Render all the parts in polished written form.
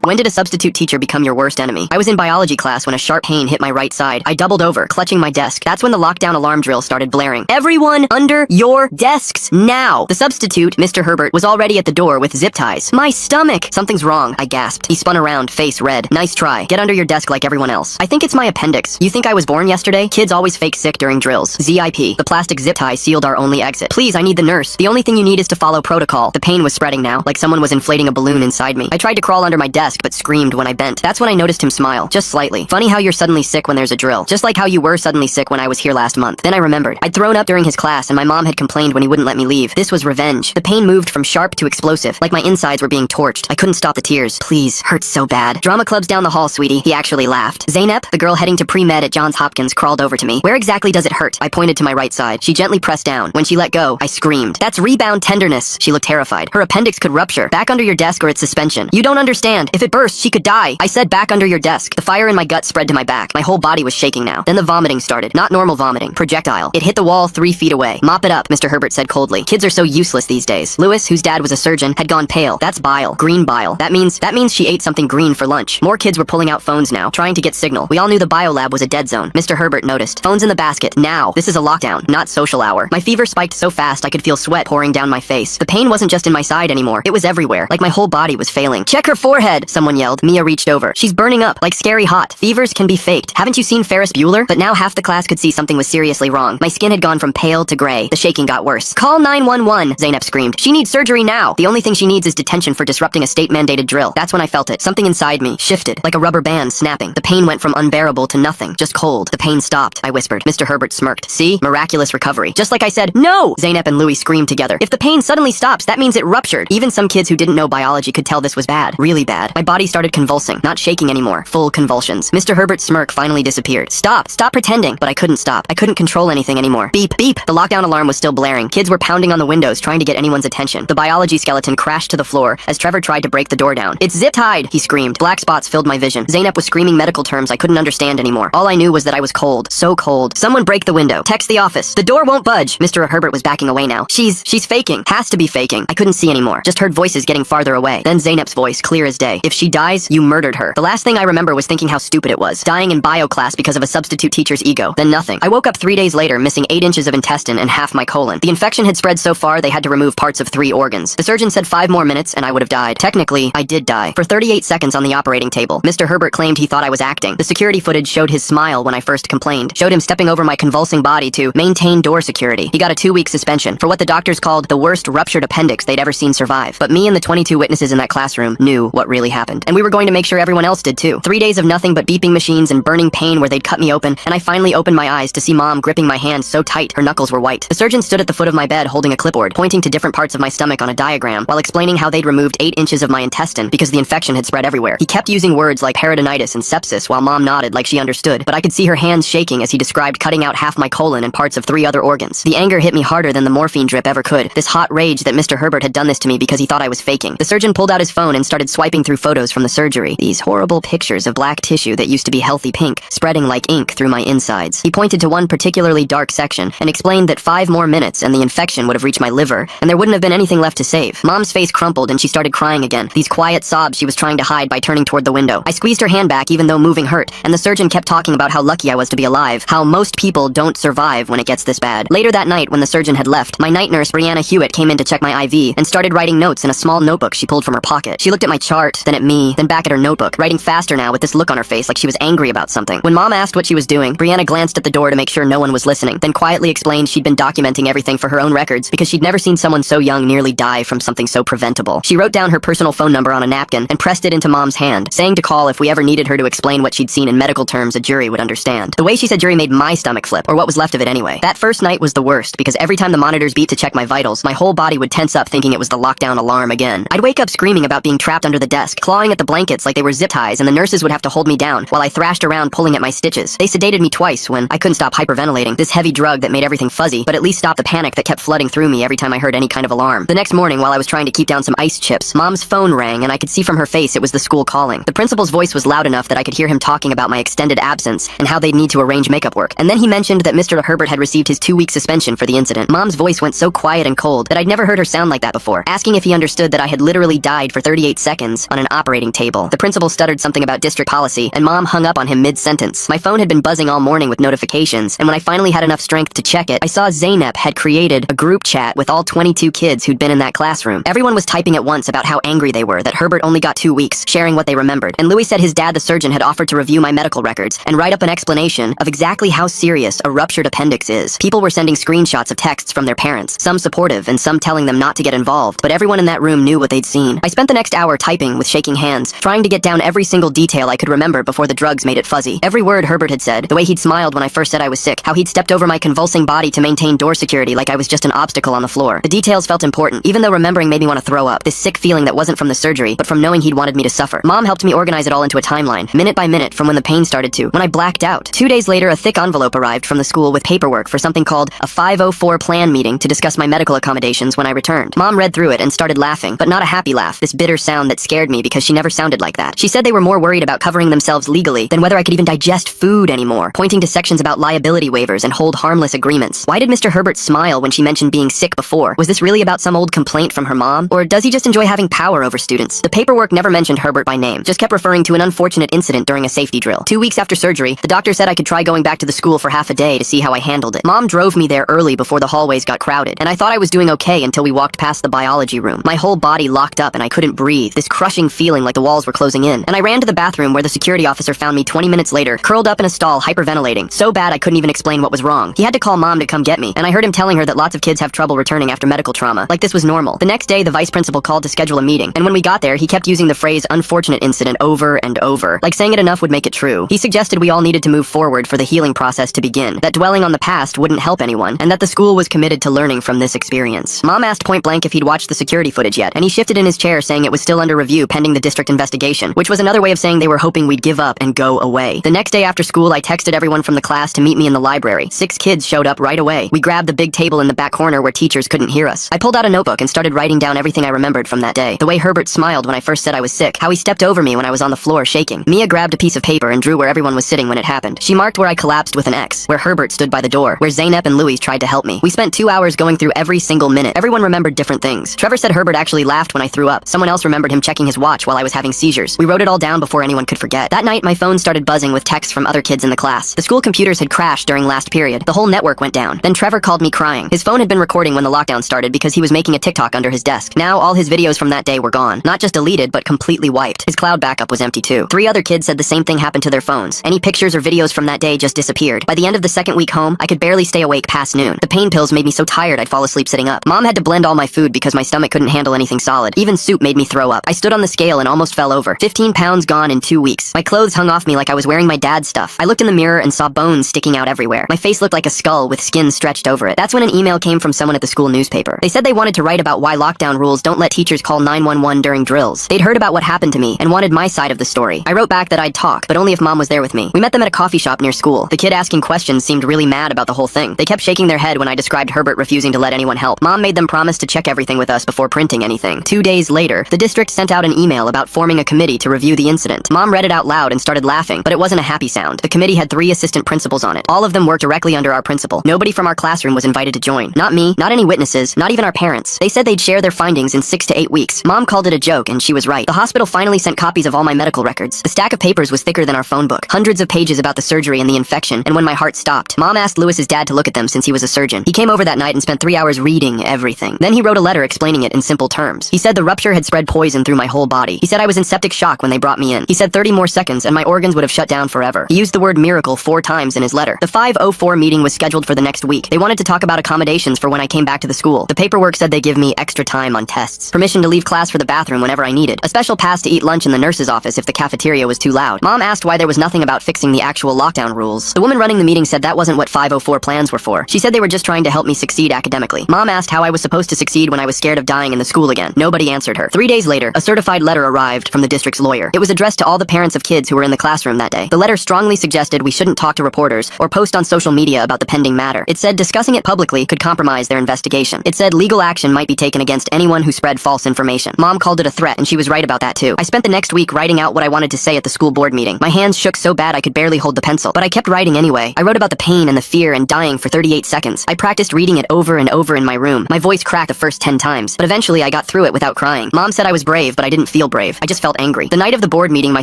When did a substitute teacher become your worst enemy? I was in biology class when a sharp pain hit my right side. I doubled over, clutching my desk. That's when the lockdown alarm drill started blaring. Everyone under your desks now! The substitute, Mr. Herbert, was already at the door with zip ties. My stomach! Something's wrong, I gasped. He spun around, face red. Nice try. Get under your desk like everyone else. I think it's my appendix. You think I was born yesterday? Kids always fake sick during drills. ZIP. The plastic zip tie sealed our only exit. Please, I need the nurse. The only thing you need is to follow protocol. The pain was spreading now, like someone was inflating a balloon inside me. I tried to crawl under my desk, but screamed when I bent. That's when I noticed him smile, just slightly. Funny how you're suddenly sick when there's a drill. Just like how you were suddenly sick when I was here last month. Then I remembered. I'd thrown up during his class and my mom had complained when he wouldn't let me leave. This was revenge. The pain moved from sharp to explosive, like my insides were being torched. I couldn't stop the tears. Please, hurts so bad. Drama club's down the hall, sweetie. He actually laughed. Zeynep, the girl heading to pre-med at Johns Hopkins, crawled over to me. Where exactly does it hurt? I pointed to my right side. She gently pressed down. When she let go, I screamed. That's rebound tenderness. She looked terrified. Her appendix could rupture. Back under your desk or it's suspension. You don't understand. If it burst, she could die. I said back under your desk. The fire in my gut spread to my back. My whole body was shaking now. Then the vomiting started. Not normal vomiting. Projectile. It hit the wall 3 feet away. Mop it up, Mr. Herbert said coldly. Kids are so useless these days. Lewis, whose dad was a surgeon, had gone pale. That's bile. Green bile. That means she ate something green for lunch. More kids were pulling out phones now, trying to get signal. We all knew the biolab was a dead zone. Mr. Herbert noticed. Phones in the basket. Now. This is a lockdown, not social hour. My fever spiked so fast I could feel sweat pouring down my face. The pain wasn't just in my side anymore. It was everywhere, like my whole body was failing. Check her forehead, someone yelled. Mia reached over. She's burning up, like scary hot. Fevers can be faked. Haven't you seen Ferris Bueller? But now half the class could see something was seriously wrong. My skin had gone from pale to gray. The shaking got worse. Call 911, Zeynep screamed. She needs surgery now. The only thing she needs is detention for disrupting a state-mandated drill. That's when I felt it. Something inside me shifted, like a rubber band snapping. The pain went from unbearable to nothing, just cold. The pain stopped, I whispered. Mr. Herbert smirked. See? Miraculous recovery. Just like I said, no! Zeynep and Louis screamed together. If the pain suddenly stops, that means it ruptured. Even some kids who didn't know biology could tell this was bad. Really bad. My body started convulsing, not shaking anymore. Full convulsions. Mr. Herbert's smirk finally disappeared. Stop pretending. But I couldn't stop. I couldn't control anything anymore. Beep, beep. The lockdown alarm was still blaring. Kids were pounding on the windows trying to get anyone's attention. The biology skeleton crashed to the floor as Trevor tried to break the door down. It's zip-tied, he screamed. Black spots filled my vision. Zeynep was screaming medical terms I couldn't understand anymore. All I knew was that I was cold. So cold. Someone break the window. Text the office. The door won't budge. Mr. Herbert was backing away now. She's faking. Has to be faking. I couldn't see anymore. Just heard voices getting farther away. Then Zeynep's voice, clear as day. If she dies, you murdered her. The last thing I remember was thinking how stupid it was. Dying in bio class because of a substitute teacher's ego. Then nothing. I woke up 3 days later missing 8 inches of intestine and half my colon. The infection had spread so far they had to remove parts of 3 organs. The surgeon said 5 more minutes and I would have died. Technically, I did die. For 38 seconds on the operating table. Mr. Herbert claimed he thought I was acting. The security footage showed his smile when I first complained. Showed him stepping over my convulsing body to maintain door security. He got a 2-week suspension for what the doctors called the worst ruptured appendix they'd ever seen survive. But me and the 22 witnesses in that classroom knew what really happened. And we were going to make sure everyone else did too. 3 days of nothing but beeping machines and burning pain where they'd cut me open, and I finally opened my eyes to see Mom gripping my hand so tight her knuckles were white. The surgeon stood at the foot of my bed holding a clipboard, pointing to different parts of my stomach on a diagram, while explaining how they'd removed 8 inches of my intestine because the infection had spread everywhere. He kept using words like peritonitis and sepsis while Mom nodded like she understood, but I could see her hands shaking as he described cutting out half my colon and parts of 3 other organs. The anger hit me harder than the morphine drip ever could. This hot rage that Mr. Herbert had done this to me because he thought I was faking. The surgeon pulled out his phone and started swiping through photos from the surgery. These horrible pictures of black tissue that used to be healthy pink, spreading like ink through my insides. He pointed to one particularly dark section and explained that 5 more minutes and the infection would have reached my liver, and there wouldn't have been anything left to save. Mom's face crumpled and she started crying again. These quiet sobs she was trying to hide by turning toward the window. I squeezed her hand back even though moving hurt, and the surgeon kept talking about how lucky I was to be alive, how most people don't survive when it gets this bad. Later that night, when the surgeon had left, my night nurse Brianna Hewitt came in to check my IV and started writing notes in a small notebook she pulled from her pocket. She looked at my chart, then at me, then back at her notebook, writing faster now with this look on her face like she was angry about something. When Mom asked what she was doing, Brianna glanced at the door to make sure no one was listening, then quietly explained she'd been documenting everything for her own records because she'd never seen someone so young nearly die from something so preventable. She wrote down her personal phone number on a napkin and pressed it into Mom's hand, saying to call if we ever needed her to explain what she'd seen in medical terms a jury would understand. The way she said jury made my stomach flip, or what was left of it anyway. That first night was the worst because every time the monitors beat to check my vitals, my whole body would tense up thinking it was the lockdown alarm again. I'd wake up screaming about being trapped under the desk, clawing at the blankets like they were zip ties, and the nurses would have to hold me down while I thrashed around pulling at my stitches. They sedated me twice when I couldn't stop hyperventilating, this heavy drug that made everything fuzzy, but at least stopped the panic that kept flooding through me every time I heard any kind of alarm. The next morning, while I was trying to keep down some ice chips, Mom's phone rang and I could see from her face it was the school calling. The principal's voice was loud enough that I could hear him talking about my extended absence and how they'd need to arrange makeup work. And then he mentioned that Mr. Herbert had received his 2-week suspension for the incident. Mom's voice went so quiet and cold that I'd never heard her sound like that before, asking if he understood that I had literally died for 38 seconds on an operating table. The principal stuttered something about district policy, and Mom hung up on him mid-sentence. My phone had been buzzing all morning with notifications, and when I finally had enough strength to check it, I saw Zaynep had created a group chat with all 22 kids who'd been in that classroom. Everyone was typing at once about how angry they were that Herbert only got 2 weeks, sharing what they remembered. And Louis said his dad, the surgeon, had offered to review my medical records and write up an explanation of exactly how serious a ruptured appendix is. People were sending screenshots of texts from their parents, some supportive and some telling them not to get involved, but everyone in that room knew what they'd seen. I spent the next hour typing with shaking hands, trying to get down every single detail I could remember before the drugs made it fuzzy. Every word Herbert had said, the way he'd smiled when I first said I was sick, how he'd stepped over my convulsing body to maintain door security like I was just an obstacle on the floor. The details felt important, even though remembering made me want to throw up. This sick feeling that wasn't from the surgery, but from knowing he'd wanted me to suffer. Mom helped me organize it all into a timeline, minute by minute, from when the pain started to when I blacked out. 2 days later, a thick envelope arrived from the school with paperwork for something called a 504 plan meeting to discuss my medical accommodations when I returned. Mom read through it and started laughing, but not a happy laugh, this bitter sound that scared me because she never sounded like that. She said they were more worried about covering themselves legally than whether I could even digest food anymore, pointing to sections about liability waivers and hold harmless agreements. Why did Mr. Herbert smile when she mentioned being sick before? Was this really about some old complaint from her mom? Or does he just enjoy having power over students? The paperwork never mentioned Herbert by name, just kept referring to an unfortunate incident during a safety drill. 2 weeks after surgery, the doctor said I could try going back to the school for half a day to see how I handled it. Mom drove me there early before the hallways got crowded, and I thought I was doing okay until we walked past the biology room. My whole body locked up and I couldn't breathe, this crushing feeling like the walls were closing in. And I ran to the bathroom where the security officer found me 20 minutes later, curled up in a stall, hyperventilating, so bad I couldn't even explain what was wrong. He had to call Mom to come get me, and I heard him telling her that lots of kids have trouble returning after medical trauma, like this was normal. The next day, the vice principal called to schedule a meeting, and when we got there, he kept using the phrase unfortunate incident over and over, like saying it enough would make it true. He suggested we all needed to move forward for the healing process to begin, that dwelling on the past wouldn't help anyone, and that the school was committed to learning from this experience. Mom asked point blank if he'd watched the security footage yet, and he shifted in his chair saying it was still under review pending the district investigation, which was another way of saying they were hoping we'd give up and go away. The next day after school, I texted everyone from the class to meet me in the library. 6 kids showed up right away. We grabbed the big table in the back corner where teachers couldn't hear us. I pulled out a notebook and started writing down everything I remembered from that day. The way Herbert smiled when I first said I was sick, how he stepped over me when I was on the floor shaking. Mia grabbed a piece of paper and drew where everyone was sitting when it happened. She marked where I collapsed with an X, where Herbert stood by the door, where Zaynep and Louis tried to help me. We spent 2 hours going through every single minute. Everyone remembered different things. Trevor said Herbert actually laughed when I threw up. Someone else remembered him checking his watch while I was having seizures. We wrote it all down before anyone could forget. That night, my phone started buzzing with texts from other kids in the class. The school computers had crashed during last period. The whole network went down. Then Trevor called me crying. His phone had been recording when the lockdown started because he was making a TikTok under his desk. Now all his videos from that day were gone. Not just deleted, but completely wiped. His cloud backup was empty too. 3 other kids said the same thing happened to their phones. Any pictures or videos from that day just disappeared. By the end of the second week home, I could barely stay awake past noon. The pain pills made me so tired I'd fall asleep sitting up. Mom had to blend all my food because my stomach couldn't handle anything solid. Even soup made me throw up. I stood on the scale and almost fell over. 15 pounds gone in 2 weeks. My clothes hung off me like I was wearing my dad's stuff. I looked in the mirror and saw bones sticking out everywhere. My face looked like a skull with skin stretched over it. That's when an email came from someone at the school newspaper. They said they wanted to write about why lockdown rules don't let teachers call 911 during drills. They'd heard about what happened to me and wanted my side of the story. I wrote back that I'd talk, but only if Mom was there with me. We met them at a coffee shop near school. The kid asking questions seemed really mad about the whole thing. They kept shaking their head when I described Herbert refusing to let anyone help. Mom made them promise to check everything with us before printing anything. 2 days later, the district sent out an email about forming a committee to review the incident. Mom read it out loud and started laughing, but it wasn't a happy sound. The committee had 3 assistant principals on it. All of them worked directly under our principal. Nobody from our classroom was invited to join. Not me, not any witnesses, not even our parents. They said they'd share their findings in 6 to 8 weeks. Mom called it a joke, and she was right. The hospital finally sent copies of all my medical records. The stack of papers was thicker than our phone book. Hundreds of pages about the surgery and the infection, and when my heart stopped, Mom asked Louis's dad to look at them since he was a surgeon. He came over that night and spent 3 hours reading everything. Then he wrote a letter explaining it in simple terms. He said the rupture had spread poison through my whole body. He said I was in septic shock when they brought me in. He said 30 more seconds and my organs would have shut down forever. He used the word miracle 4 times in his letter. The 504 meeting was scheduled for the next week. They wanted to talk about accommodations for when I came back to the school. The paperwork said they give me extra time on tests, permission to leave class for the bathroom whenever I needed, a special pass to eat lunch in the nurse's office if the cafeteria was too loud. Mom asked why there was nothing about fixing the actual lockdown rules. The woman running the meeting said that wasn't what 504 plans were for. She said they were just trying to help me succeed academically. Mom asked how I was supposed to succeed when I was scared of dying in the school again. Nobody answered her. 3 days later, a certified letter arrived from the district's lawyer. It was addressed to all the parents of kids who were in the classroom that day. The letter strongly suggested we shouldn't talk to reporters or post on social media about the pending matter. It said discussing it publicly could compromise their investigation. It said legal action might be taken against anyone who spread false information. Mom called it a threat, and she was right about that too. I spent the next week writing out what I wanted to say at the school board meeting. My hands shook so bad I could barely hold the pencil, but I kept writing anyway. I wrote about the pain and the fear and dying for 38 seconds. I practiced reading it over and over in my room. My voice cracked the first 10 times, but eventually I got through it without crying. Mom said I was brave, but I didn't feel feel brave. I just felt angry. The night of the board meeting, my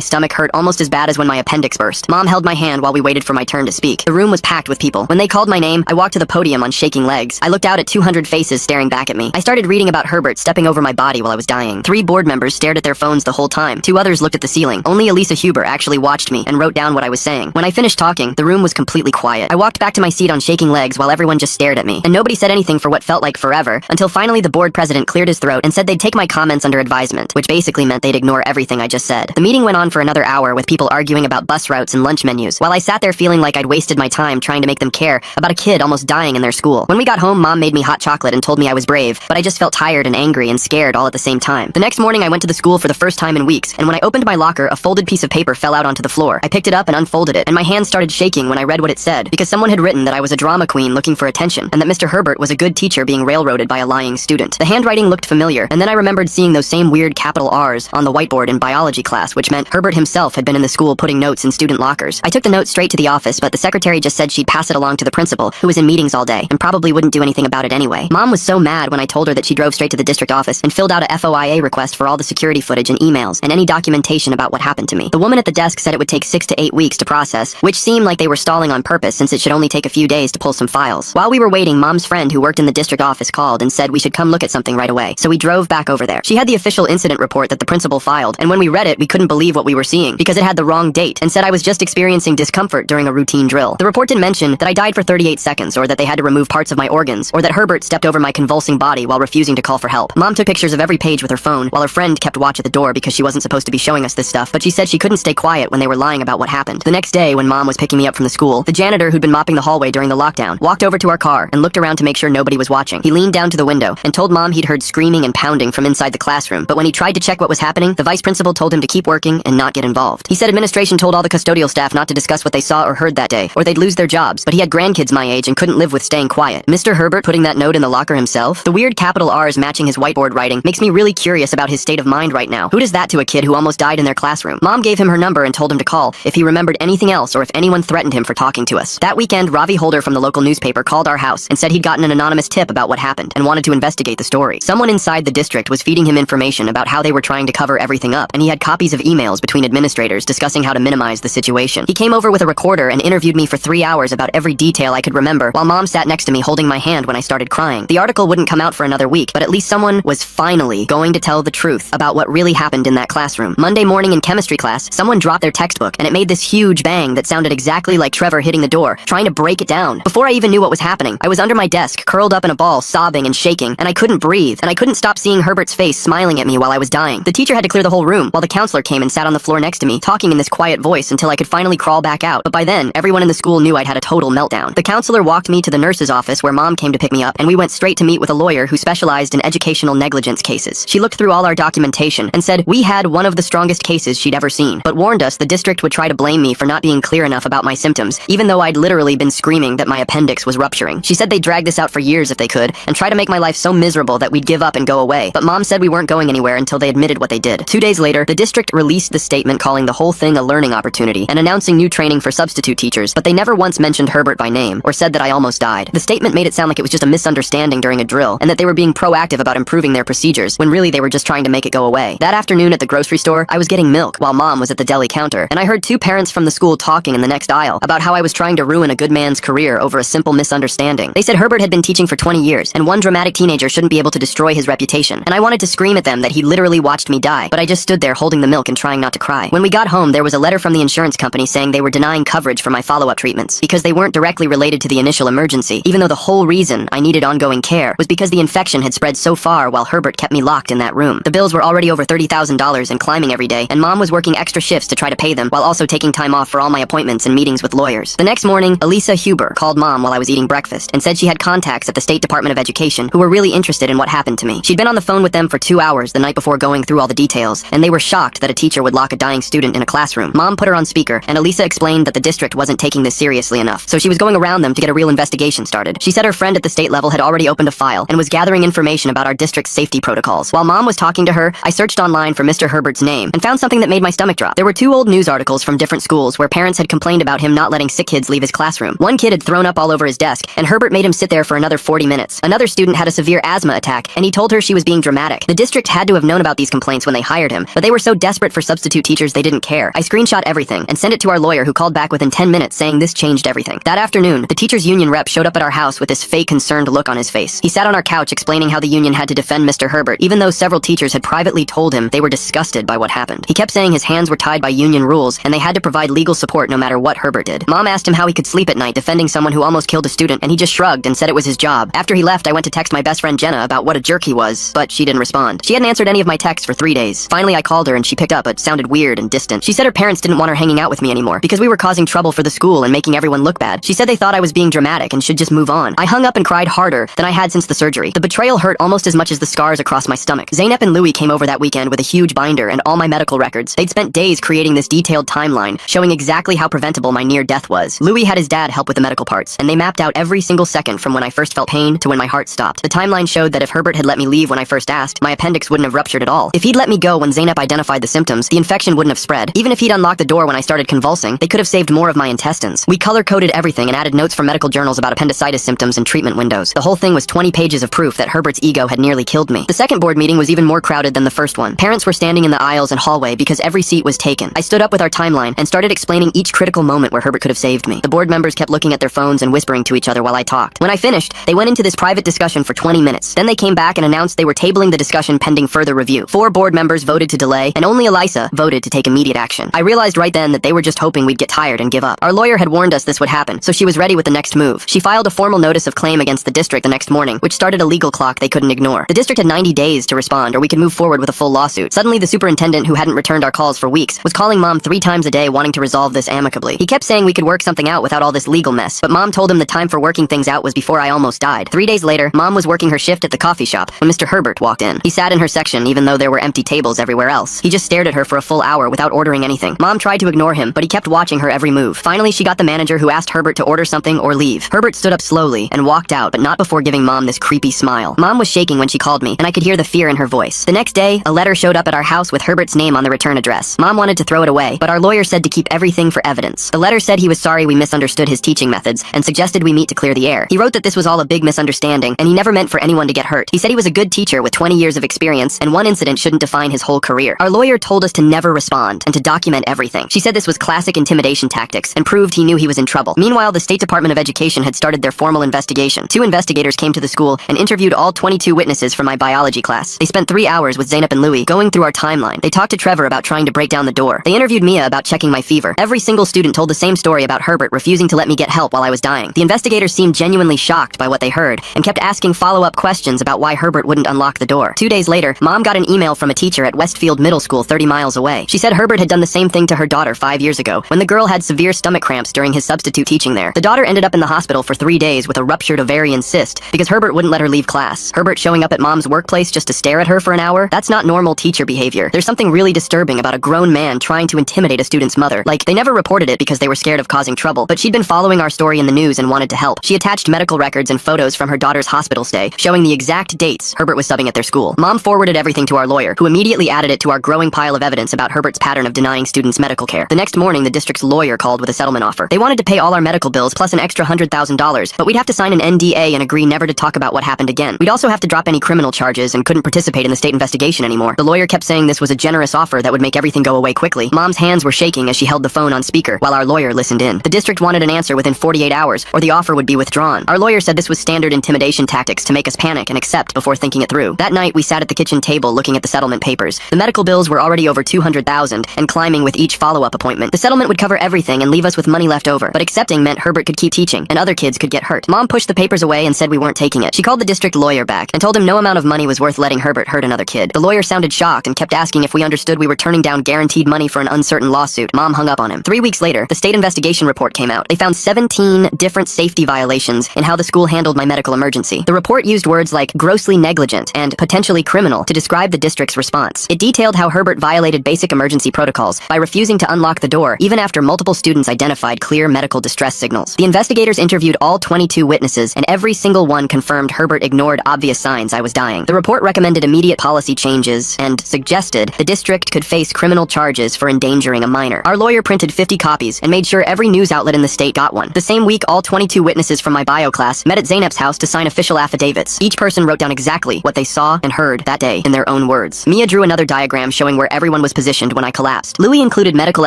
stomach hurt almost as bad as when my appendix burst. Mom held my hand while we waited for my turn to speak. The room was packed with people. When they called my name, I walked to the podium on shaking legs. I looked out at 200 faces staring back at me. I started reading about Herbert stepping over my body while I was dying. 3 board members stared at their phones the whole time. 2 others looked at the ceiling. Only Elisa Huber actually watched me and wrote down what I was saying. When I finished talking, the room was completely quiet. I walked back to my seat on shaking legs while everyone just stared at me. And nobody said anything for what felt like forever, until finally the board president cleared his throat and said they'd take my comments under advisement, which basically meant they'd ignore everything I just said. The meeting went on for another hour with people arguing about bus routes and lunch menus, while I sat there feeling like I'd wasted my time trying to make them care about a kid almost dying in their school. When we got home, Mom made me hot chocolate and told me I was brave, but I just felt tired and angry and scared all at the same time. The next morning I went to the school for the first time in weeks, and when I opened my locker, a folded piece of paper fell out onto the floor. I picked it up and unfolded it, and my hands started shaking when I read what it said, because someone had written that I was a drama queen looking for attention, and that Mr. Herbert was a good teacher being railroaded by a lying student. The handwriting looked familiar, and then I remembered seeing those same weird capital R's on the whiteboard in biology class, which meant Herbert himself had been in the school putting notes in student lockers. I took the note straight to the office, but the secretary just said she'd pass it along to the principal, who was in meetings all day, and probably wouldn't do anything about it anyway. Mom was so mad when I told her that she drove straight to the district office and filled out a FOIA request for all the security footage and emails and any documentation about what happened to me. The woman at the desk said it would take 6 to 8 weeks to process, which seemed like they were stalling on purpose since it should only take a few days to pull some files. While we were waiting, Mom's friend who worked in the district office called and said we should come look at something right away, so we drove back over there. She had the official incident report that the principal filed, and when we read it, we couldn't believe what we were seeing because it had the wrong date and said I was just experiencing discomfort during a routine drill. The report didn't mention that I died for 38 seconds or that they had to remove parts of my organs or that Herbert stepped over my convulsing body while refusing to call for help. Mom took pictures of every page with her phone while her friend kept watch at the door because she wasn't supposed to be showing us this stuff, but she said she couldn't stay quiet when they were lying about what happened. The next day, when Mom was picking me up from the school, the janitor who'd been mopping the hallway during the lockdown walked over to our car and looked around to make sure nobody was watching. He leaned down to the window and told Mom he'd heard screaming and pounding from inside the classroom, but when he tried to check what was happening, the vice principal told him to keep working and not get involved. He said administration told all the custodial staff not to discuss what they saw or heard that day, or they'd lose their jobs, but he had grandkids my age and couldn't live with staying quiet. Mr. Herbert putting that note in the locker himself? The weird capital R's matching his whiteboard writing makes me really curious about his state of mind right now. Who does that to a kid who almost died in their classroom? Mom gave him her number and told him to call if he remembered anything else or if anyone threatened him for talking to us. That weekend, Ravi Holder from the local newspaper called our house and said he'd gotten an anonymous tip about what happened and wanted to investigate the story. Someone inside the district was feeding him information about how they were trying to cover everything up, and he had copies of emails between administrators discussing how to minimize the situation. He came over with a recorder and interviewed me for 3 hours about every detail I could remember, while Mom sat next to me holding my hand when I started crying. The article wouldn't come out for another week, but at least someone was finally going to tell the truth about what really happened in that classroom. Monday morning in chemistry class, someone dropped their textbook, and it made this huge bang that sounded exactly like Trevor hitting the door, trying to break it down. Before I even knew what was happening, I was under my desk, curled up in a ball, sobbing and shaking, and I couldn't breathe, and I couldn't stop seeing Herbert's face smiling at me while I was dying. The teacher had to clear the whole room, while the counselor came and sat on the floor next to me, talking in this quiet voice until I could finally crawl back out, but by then, everyone in the school knew I'd had a total meltdown. The counselor walked me to the nurse's office where Mom came to pick me up, and we went straight to meet with a lawyer who specialized in educational negligence cases. She looked through all our documentation and said we had one of the strongest cases she'd ever seen, but warned us the district would try to blame me for not being clear enough about my symptoms, even though I'd literally been screaming that my appendix was rupturing. She said they'd drag this out for years if they could, and try to make my life so miserable that we'd give up and go away, but Mom said we weren't going anywhere until they admitted what they did. 2 days later, the district released the statement calling the whole thing a learning opportunity and announcing new training for substitute teachers, but they never once mentioned Herbert by name or said that I almost died. The statement made it sound like it was just a misunderstanding during a drill and that they were being proactive about improving their procedures when really they were just trying to make it go away. That afternoon at the grocery store, I was getting milk while Mom was at the deli counter, and I heard 2 parents from the school talking in the next aisle about how I was trying to ruin a good man's career over a simple misunderstanding. They said Herbert had been teaching for 20 years and one dramatic teenager shouldn't be able to destroy his reputation, and I wanted to scream at them that he literally watched me die, but I just stood there holding the milk and trying not to cry. When we got home, there was a letter from the insurance company saying they were denying coverage for my follow-up treatments because they weren't directly related to the initial emergency, even though the whole reason I needed ongoing care was because the infection had spread so far while Herbert kept me locked in that room. The bills were already over $30,000 and climbing every day, and Mom was working extra shifts to try to pay them while also taking time off for all my appointments and meetings with lawyers. The next morning, Elisa Huber called Mom while I was eating breakfast and said she had contacts at the State Department of Education who were really interested in what happened to me. She'd been on the phone with them for 2 hours the night before going through all the details, and they were shocked that a teacher would lock a dying student in a classroom. Mom put her on speaker, and Elisa explained that the district wasn't taking this seriously enough, so she was going around them to get a real investigation started. She said her friend at the state level had already opened a file and was gathering information about our district's safety protocols. While Mom was talking to her, I searched online for Mr. Herbert's name and found something that made my stomach drop. There were 2 old news articles from different schools where parents had complained about him not letting sick kids leave his classroom. One kid had thrown up all over his desk, and Herbert made him sit there for another 40 minutes. Another student had a severe asthma attack, and he told her she was being dramatic. The district had to have known about these complaints complaints when they hired him, but they were so desperate for substitute teachers they didn't care. I screenshot everything and sent it to our lawyer, who called back within 10 minutes saying this changed everything. That afternoon, the teachers union rep showed up at our house with this fake concerned look on his face. He sat on our couch explaining how the union had to defend Mr. Herbert, even though several teachers had privately told him they were disgusted by what happened. He kept saying his hands were tied by union rules and they had to provide legal support no matter what Herbert did. Mom asked him how he could sleep at night defending someone who almost killed a student, and he just shrugged and said it was his job. After he left, I went to text my best friend Jenna about what a jerk he was, but she didn't respond. She hadn't answered any of my texts for 3 days. Finally, I called her and she picked up, but sounded weird and distant. She said her parents didn't want her hanging out with me anymore because we were causing trouble for the school and making everyone look bad. She said they thought I was being dramatic and should just move on. I hung up and cried harder than I had since the surgery. The betrayal hurt almost as much as the scars across my stomach. Zeynep and Louie came over that weekend with a huge binder and all my medical records. They'd spent days creating this detailed timeline showing exactly how preventable my near death was. Louie had his dad help with the medical parts, and they mapped out every single second from when I first felt pain to when my heart stopped. The timeline showed that if Herbert had let me leave when I first asked, my appendix wouldn't have ruptured at all. If he'd let me go when Zeynep identified the symptoms, the infection wouldn't have spread. Even if he'd unlocked the door when I started convulsing, they could have saved more of my intestines. We color-coded everything and added notes from medical journals about appendicitis symptoms and treatment windows. The whole thing was 20 pages of proof that Herbert's ego had nearly killed me. The second board meeting was even more crowded than the first one. Parents were standing in the aisles and hallway because every seat was taken. I stood up with our timeline and started explaining each critical moment where Herbert could have saved me. The board members kept looking at their phones and whispering to each other while I talked. When I finished, they went into this private discussion for 20 minutes. Then they came back and announced they were tabling the discussion pending further review. 4 board members voted to delay, and only Elisa voted to take immediate action. I realized right then that they were just hoping we'd get tired and give up. Our lawyer had warned us this would happen, so she was ready with the next move. She filed a formal notice of claim against the district the next morning, which started a legal clock they couldn't ignore. The district had 90 days to respond, or we could move forward with a full lawsuit. Suddenly, the superintendent, who hadn't returned our calls for weeks, was calling Mom 3 times a day wanting to resolve this amicably. He kept saying we could work something out without all this legal mess, but Mom told him the time for working things out was before I almost died. 3 days later, Mom was working her shift at the coffee shop when Mr. Herbert walked in. He sat in her section even though there were empty tables everywhere else. He just stared at her for a full hour without ordering anything. Mom tried to ignore him, but he kept watching her every move. Finally, she got the manager, who asked Herbert to order something or leave. Herbert stood up slowly and walked out, but not before giving Mom this creepy smile. Mom was shaking when she called me, and I could hear the fear in her voice. The next day, a letter showed up at our house with Herbert's name on the return address. Mom wanted to throw it away, but our lawyer said to keep everything for evidence. The letter said he was sorry we misunderstood his teaching methods and suggested we meet to clear the air. He wrote that this was all a big misunderstanding, and he never meant for anyone to get hurt. He said he was a good teacher with 20 years of experience, and one incident shouldn't define his whole career. Our lawyer told us to never respond and to document everything. She said this was classic intimidation tactics and proved he knew he was in trouble. Meanwhile, the State Department of Education had started their formal investigation. 2 investigators came to the school and interviewed all 22 witnesses from my biology class. They spent 3 hours with Zeynep and Louie going through our timeline. They talked to Trevor about trying to break down the door. They interviewed Mia about checking my fever. Every single student told the same story about Herbert refusing to let me get help while I was dying. The investigators seemed genuinely shocked by what they heard and kept asking follow-up questions about why Herbert wouldn't unlock the door. 2 days later, Mom got an email from a teacher at Westfield Middle School 30 miles away. She said Herbert had done the same thing to her daughter 5 years ago when the girl had severe stomach cramps during his substitute teaching there. The daughter ended up in the hospital for 3 days with a ruptured ovarian cyst because Herbert wouldn't let her leave class. Herbert showing up at Mom's workplace just to stare at her for an hour? That's not normal teacher behavior. There's something really disturbing about a grown man trying to intimidate a student's mother. Like, they never reported it because they were scared of causing trouble, but she'd been following our story in the news and wanted to help. She attached medical records and photos from her daughter's hospital stay, showing the exact dates Herbert was subbing at their school. Mom forwarded everything to our lawyer, who immediately added it to our growing pile of evidence about Herbert's pattern of denying students medical care. The next morning, the district's lawyer called with a settlement offer. They wanted to pay all our medical bills plus an extra $100,000, but we'd have to sign an NDA and agree never to talk about what happened again. We'd also have to drop any criminal charges and couldn't participate in the state investigation anymore. The lawyer kept saying this was a generous offer that would make everything go away quickly. Mom's hands were shaking as she held the phone on speaker while our lawyer listened in. The district wanted an answer within 48 hours or the offer would be withdrawn. Our lawyer said this was standard intimidation tactics to make us panic and accept before thinking it through. That night, we sat at the kitchen table looking at the settlement papers. The medical bills were already over $200,000 and climbing with each follow-up appointment. The settlement would cover everything and leave us with money left over, but accepting meant Herbert could keep teaching and other kids could get hurt. Mom pushed the papers away and said we weren't taking it. She called the district lawyer back and told him no amount of money was worth letting Herbert hurt another kid. The lawyer sounded shocked and kept asking if we understood we were turning down guaranteed money for an uncertain lawsuit. Mom hung up on him. 3 weeks later, the state investigation report came out. They found 17 different safety violations in how the school handled my medical emergency. The report used words like grossly negligent and potentially criminal to describe the district's response. It detailed how Herbert violated basic emergency protocols by refusing to unlock the door even after multiple students identified clear medical distress signals. The investigators interviewed all 22 witnesses, and every single one confirmed Herbert ignored obvious signs I was dying. The report recommended immediate policy changes and suggested the district could face criminal charges for endangering a minor. Our lawyer printed 50 copies and made sure every news outlet in the state got one. The same week, all 22 witnesses from my bio class met at Zeynep's house to sign official affidavits. Each person wrote down exactly what they saw and heard that day in their own words. boards. Mia drew another diagram showing where everyone was positioned when I collapsed. Louis included medical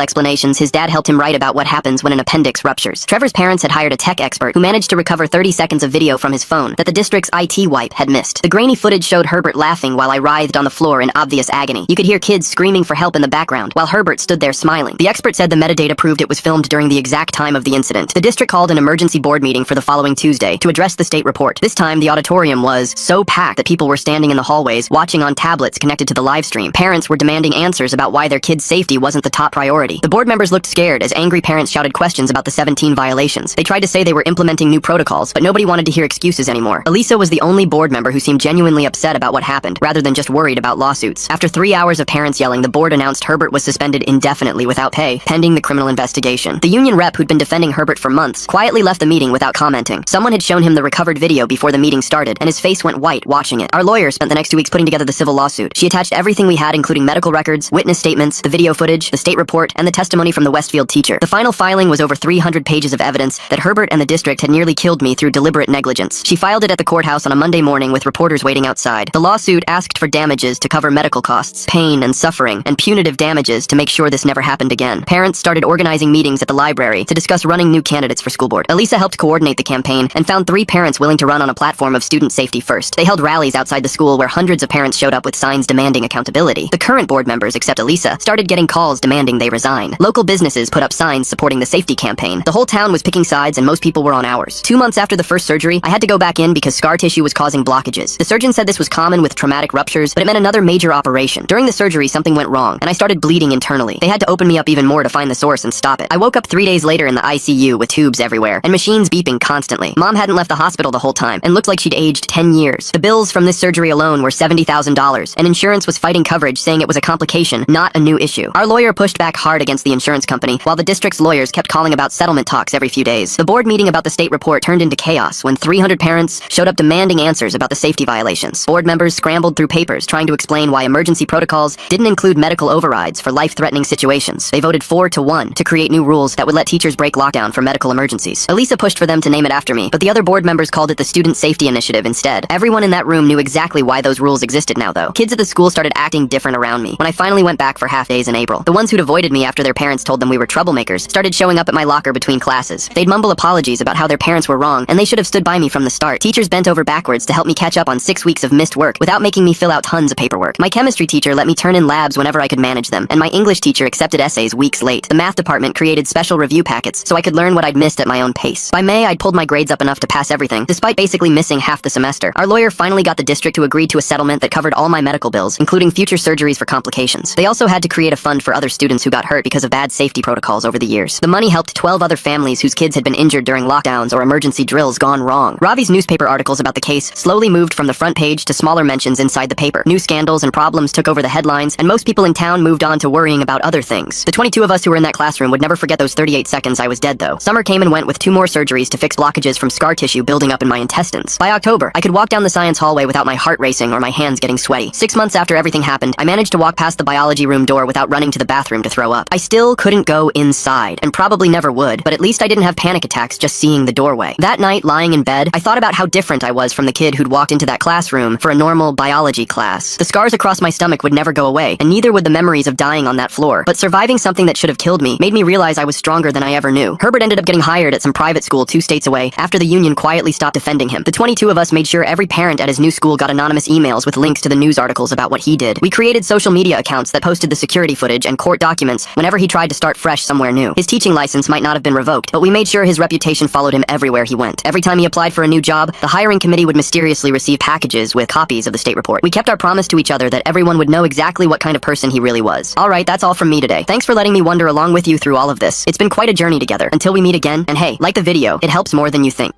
explanations his dad helped him write about what happens when an appendix ruptures. Trevor's parents had hired a tech expert who managed to recover 30 seconds of video from his phone that the district's IT wipe had missed. The grainy footage showed Herbert laughing while I writhed on the floor in obvious agony. You could hear kids screaming for help in the background, while Herbert stood there smiling. The expert said the metadata proved it was filmed during the exact time of the incident. The district called an emergency board meeting for the following Tuesday to address the state report. This time, the auditorium was so packed that people were standing in the hallways, watching on tablets connected to the live stream. Parents were demanding answers about why their kids' safety wasn't the top priority. The board members looked scared as angry parents shouted questions about the 17 violations. They tried to say they were implementing new protocols, but nobody wanted to hear excuses anymore. Elisa was the only board member who seemed genuinely upset about what happened, rather than just worried about lawsuits. After 3 hours of parents yelling, the board announced Herbert was suspended indefinitely without pay, pending the criminal investigation. The union rep who'd been defending Herbert for months quietly left the meeting without commenting. Someone had shown him the recovered video before the meeting started, and his face went white watching it. Our lawyer spent the next 2 weeks putting together the civil lawsuit. She attached everything we had, including medical records, witness statements, the video footage, the state report, and the testimony from the Westfield teacher. The final filing was over 300 pages of evidence that Herbert and the district had nearly killed me through deliberate negligence. She filed it at the courthouse on a Monday morning with reporters waiting outside. The lawsuit asked for damages to cover medical costs, pain and suffering, and punitive damages to make sure this never happened again. Parents started organizing meetings at the library to discuss running new candidates for school board. Elisa helped coordinate the campaign and found 3 parents willing to run on a platform of student safety first. They held rallies outside the school where hundreds of parents showed up with signs demanding accountability. The current board members, except Elisa, started getting calls demanding they resign. Local businesses put up signs supporting the safety campaign. The whole town was picking sides and most people were on ours. 2 months after the first surgery, I had to go back in because scar tissue was causing blockages. The surgeon said this was common with traumatic ruptures, but it meant another major operation. During the surgery, something went wrong, and I started bleeding internally. They had to open me up even more to find the source and stop it. I woke up 3 days later in the ICU with tubes everywhere, and machines beeping constantly. Mom hadn't left the hospital the whole time, and looked like she'd aged 10 years. The bills from this surgery alone were $70,000, and insurance was fighting coverage, saying it was a complication, not a new issue. Our lawyer pushed back hard against the insurance company, while the district's lawyers kept calling about settlement talks every few days. The board meeting about the state report turned into chaos when 300 parents showed up demanding answers about the safety violations. Board members scrambled through papers trying to explain why emergency protocols didn't include medical overrides for life-threatening situations. They voted 4-1 to create new rules that would let teachers break lockdown for medical emergencies. Elisa pushed for them to name it after me, but the other board members called it the Student Safety Initiative instead. Everyone in that room knew exactly why those rules existed now, though. Kids at the school started acting different around me when I finally went back for half days in April. The ones who'd avoided me after their parents told them we were troublemakers started showing up at my locker between classes. They'd mumble apologies about how their parents were wrong and they should have stood by me from the start. Teachers bent over backwards to help me catch up on 6 weeks of missed work without making me fill out tons of paperwork. My chemistry teacher let me turn in labs whenever I could manage them, and my English teacher accepted essays weeks late. The math department created special review packets so I could learn what I'd missed at my own pace. By May, I'd pulled my grades up enough to pass everything, despite basically missing half the semester. Our lawyer finally got the district to agree to a settlement that covered all my medical bills, including future surgeries for complications. They also had to create a fund for other students who got hurt because of bad safety protocols over the years. The money helped 12 other families whose kids had been injured during lockdowns or emergency drills gone wrong. Ravi's newspaper articles about the case slowly moved from the front page to smaller mentions inside the paper. New scandals and problems took over the headlines, and most people in town moved on to worrying about other things. The 22 of us who were in that classroom would never forget those 38 seconds I was dead, though. Summer came and went with 2 more surgeries to fix blockages from scar tissue building up in my intestines. By October, I could walk down the science hallway without my heart racing or my hands getting sweaty. 6 months after everything happened, I managed to walk past the biology room door without running to the bathroom to throw up. I still couldn't go inside, and probably never would, but at least I didn't have panic attacks just seeing the doorway. That night, lying in bed, I thought about how different I was from the kid who'd walked into that classroom for a normal biology class. The scars across my stomach would never go away, and neither would the memories of dying on that floor. But surviving something that should have killed me made me realize I was stronger than I ever knew. Herbert ended up getting hired at some private school 2 states away after the union quietly stopped defending him. The 22 of us made sure every parent at his new school got anonymous emails with links to the news articles about what he did. We created social media accounts that posted the security footage and court documents whenever he tried to start fresh somewhere new. His teaching license might not have been revoked, but we made sure his reputation followed him everywhere he went. Every time he applied for a new job, the hiring committee would mysteriously receive packages with copies of the state report. We kept our promise to each other that everyone would know exactly what kind of person he really was. Alright, that's all from me today. Thanks for letting me wander along with you through all of this. It's been quite a journey together. Until we meet again, and hey, like the video, it helps more than you think.